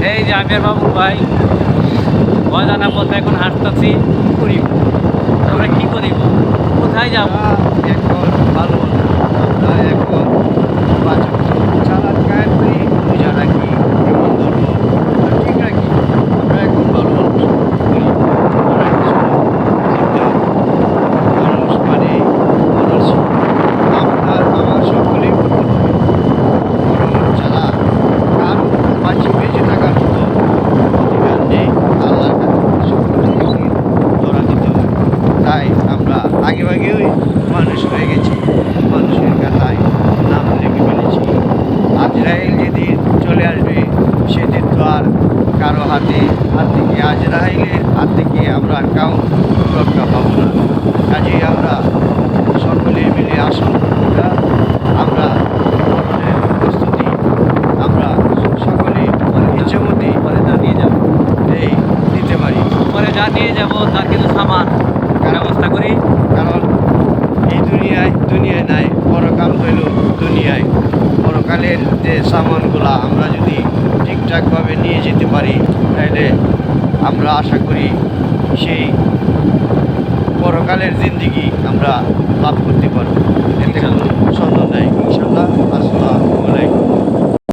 এই যে আমি আর বাবুল ভাই অজানা পথে এখন হাঁটতেছি। কি করিব আমরা, কি করিব, কোথায় যাব? এখন ভালো না। আমরা এখন চালান কায়েম করি, রোজা রাখি, জীবন ধর্ম ঠিক রাখি। আমরা এখন ভালো মানুষ করি। আমরা কিছু না। কিন্তু মানুষ মানে মানুষ। আমার সকলেই করতে হবে। মরণ ছাড়া কারো বেঁচে থাকার মতো অধিকার নেই। আল্লাহর কাছে সকলকে ধরা দিতে হবে। তাই আমরা আগেভাগেই মানুষ হয়ে গেছি, মানুষের খাতায় নাম লিখে ফেলেছি। আজরাইল যেদিন চলে আসবে সেদিন তো আর কারো হাত থেকে আজরাইলের হাত থেকে আমরা কাউ রক্ষা পাবো না। কাজেই আমরা সকলে মিলে আসুন, আমরা মরণের প্রস্তুতি আমরা সকলে ইচ্ছে মতেই পরে যা নিয়ে যাবো, এই দিতে পারি। পরে যা নিয়ে যাবো তার কিন্তু সামান ব্যবস্থা করি। কারণ এই দুনিয়ায় নাই, পরকাল হইল দুনিয়ায়। পরকালের যে সামানগুলা আমরা যদি ঠিকঠাকভাবে নিয়ে যেতে পারি তাহলে আমরা আশা করি সেই পরকালের জিন্দিগি আমরা লাভ করতে পারব। এতে কোনো সন্দেহ নাই।